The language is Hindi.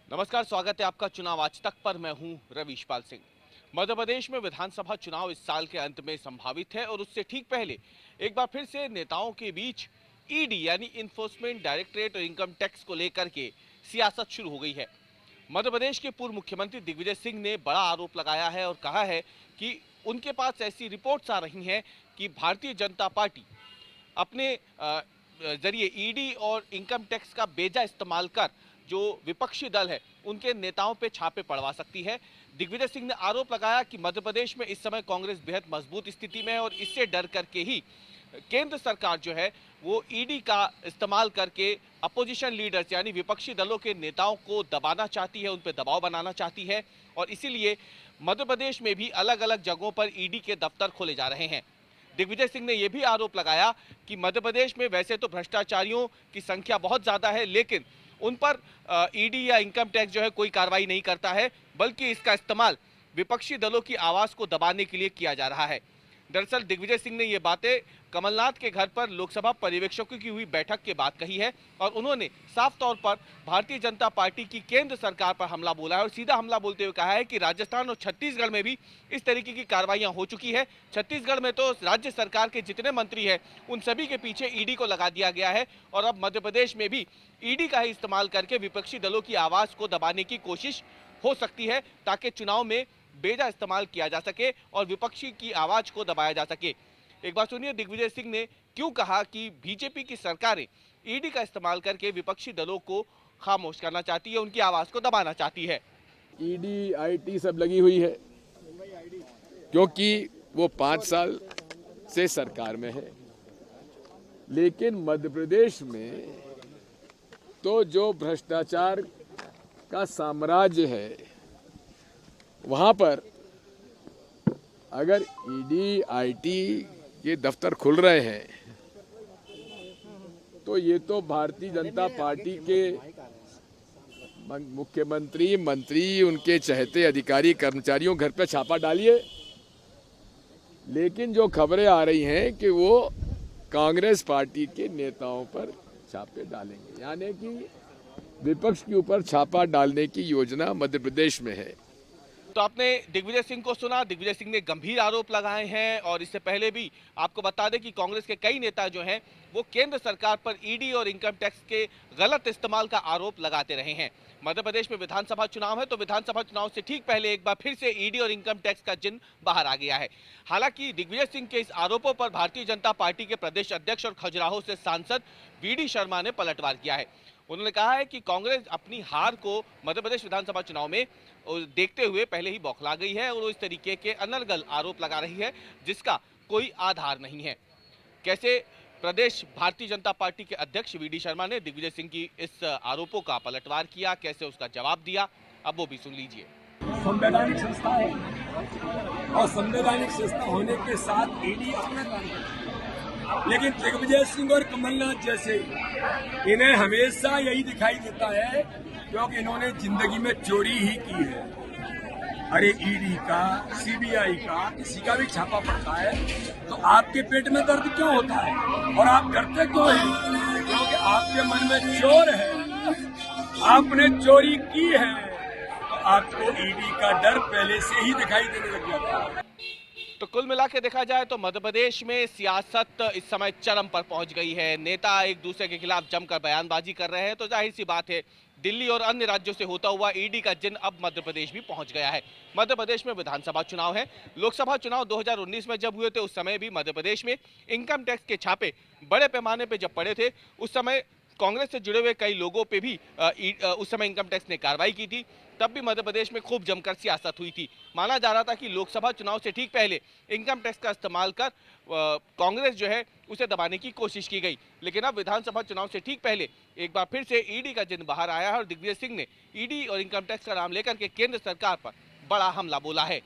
नमस्कार, स्वागत है आपका चुनाव आज तक पर। मैं हूं रविशपाल सिंह। मध्य प्रदेश में विधानसभा चुनाव इस साल के अंत में संभावित है और उससे ठीक पहले एक बार फिर से नेताओं के बीच ईडी यानी इन्फोर्समेंट डायरेक्टरेट और इनकम टैक्स को लेकर के सियासत शुरू हो गई है। मध्य प्रदेश के पूर्व मुख्यमंत्री दिग्विजय सिंह ने बड़ा आरोप लगाया है और कहा है कि उनके पास ऐसी रिपोर्ट्स आ रही हैं कि भारतीय जनता पार्टी अपने जरिए ईडी और इनकम टैक्स का बेजा इस्तेमाल कर जो विपक्षी दल है उनके नेताओं पे छापे पड़वा सकती है। दिग्विजय सिंह ने आरोप लगाया कि मध्य प्रदेश में इस समय कांग्रेस बेहद मजबूत स्थिति में है और इससे डर करके ही केंद्र सरकार जो है वो ईडी का इस्तेमाल करके अपोजिशन लीडर्स यानी विपक्षी दलों के नेताओं को दबाना चाहती है, उन पर दबाव बनाना चाहती है और इसीलिए मध्य प्रदेश में भी अलग अलग जगहों पर ईडी के दफ्तर खोले जा रहे हैं। दिग्विजय सिंह ने यह भी आरोप लगाया कि मध्य प्रदेश में वैसे तो भ्रष्टाचारियों की संख्या बहुत ज्यादा है, लेकिन उन पर ईडी या इनकम टैक्स जो है कोई कार्रवाई नहीं करता है, बल्कि इसका इस्तेमाल विपक्षी दलों की आवाज को दबाने के लिए किया जा रहा है। दरअसल दिग्विजय सिंह ने ये बातें कमलनाथ के घर पर लोकसभा पर्यवेक्षकों की हुई बैठक के बाद कही है और उन्होंने साफ तौर पर भारतीय जनता पार्टी की केंद्र सरकार पर हमला बोला है और सीधा हमला बोलते हुए कहा है कि राजस्थान और छत्तीसगढ़ में भी इस तरीके की कार्रवाइयां हो चुकी है। छत्तीसगढ़ में तो राज्य सरकार के जितने मंत्री हैं उन सभी के पीछे ईडी को लगा दिया गया है और अब मध्य प्रदेश में भी ईडी का ही इस्तेमाल करके विपक्षी दलों की आवाज को दबाने की कोशिश हो सकती है ताकि चुनाव में बेजा इस्तेमाल किया जा सके और विपक्षी की आवाज को दबाया जा सके। एक बार सुनिए दिग्विजय सिंह ने क्यों कहा कि बीजेपी की सरकारें ईडी का इस्तेमाल करके विपक्षी दलों को खामोश करना चाहती है, उनकी आवाज को दबाना चाहती है। ईडी आईटी सब लगी हुई है क्योंकि वो 5 साल से सरकार में है, लेकिन मध्य प्रदेश में तो जो भ्रष्टाचार का साम्राज्य है वहां पर अगर ईडी आईटी के दफ्तर खुल रहे हैं तो ये तो भारतीय जनता पार्टी के मुख्यमंत्री, मंत्री, उनके चहेते अधिकारी, कर्मचारियों घर पे छापा डालिए। लेकिन जो खबरें आ रही हैं कि वो कांग्रेस पार्टी के नेताओं पर छापे डालेंगे, यानी कि विपक्ष के ऊपर छापा डालने की योजना मध्य प्रदेश में है। तो आपने दिग्विजय सिंह को सुना। दिग्विजय सिंह ने गंभीर आरोप लगाए हैं और इससे पहले भी आपको बता दें कि कांग्रेस के कई नेता जो हैं वो केंद्र सरकार पर ईडी और इनकम टैक्स के गलत इस्तेमाल का आरोप लगाते रहे हैं। मध्य प्रदेश में विधानसभा चुनाव है तो विधानसभा चुनाव से ठीक पहले एक बार फिर से ईडी और इनकम टैक्स का जिन बाहर आ गया है। हालांकि दिग्विजय सिंह के इस आरोपों पर भारतीय जनता पार्टी के प्रदेश अध्यक्ष और खजुराहो से सांसद वी.डी. शर्मा ने पलटवार किया है। उन्होंने कहा है कि कांग्रेस अपनी हार को मध्य प्रदेश विधानसभा चुनाव में देखते हुए पहले ही बौखला गई है और वो इस तरीके के अनर्गल आरोप लगा रही है जिसका कोई आधार नहीं है। कैसे प्रदेश भारतीय जनता पार्टी के अध्यक्ष वी.डी. शर्मा ने दिग्विजय सिंह की इस आरोपों का पलटवार किया, कैसे उसका जवाब दिया, अब वो भी सुन लीजिए। संवैधानिक संस्था है और संवैधानिक संस्था होने के साथ ईडी अपना काम करती है, लेकिन दिग्विजय सिंह और कमलनाथ जैसे इन्हें हमेशा यही दिखाई देता है क्योंकि इन्होंने जिंदगी में चोरी ही की है। अरे ईडी का, सीबीआई का, किसी का भी छापा पड़ता है तो आपके पेट में दर्द क्यों होता है और आप डरते क्यों हैं? क्योंकि आपके मन में चोर है, आपने चोरी की है तो आपको ईडी का डर पहले से ही दिखाई देने लग जाता है। तो कुल मिला के देखा जाए तो मध्य प्रदेश में सियासत इस समय चरम पर पहुंच गई है। नेता एक दूसरे के खिलाफ जमकर बयानबाजी कर रहे हैं तो जाहिर सी बात है दिल्ली और अन्य राज्यों से होता हुआ ईडी का जिन अब मध्य प्रदेश भी पहुंच गया है। मध्य प्रदेश में विधानसभा चुनाव है। लोकसभा चुनाव 2019 में जब हुए थे उस समय भी मध्य प्रदेश में इनकम टैक्स के छापे बड़े पैमाने पर जब पड़े थे उस समय कांग्रेस से जुड़े हुए कई लोगों पे भी उस समय इनकम टैक्स ने कार्रवाई की थी। तब भी मध्य प्रदेश में खूब जमकर सियासत हुई थी। माना जा रहा था कि लोकसभा चुनाव से ठीक पहले इनकम टैक्स का इस्तेमाल कर कांग्रेस जो है उसे दबाने की कोशिश की गई, लेकिन अब विधानसभा चुनाव से ठीक पहले एक बार फिर से ईडी का जिन बाहर आया है और दिग्विजय सिंह ने ईडी और इनकम टैक्स का नाम लेकर के केंद्र सरकार पर बड़ा हमला बोला है।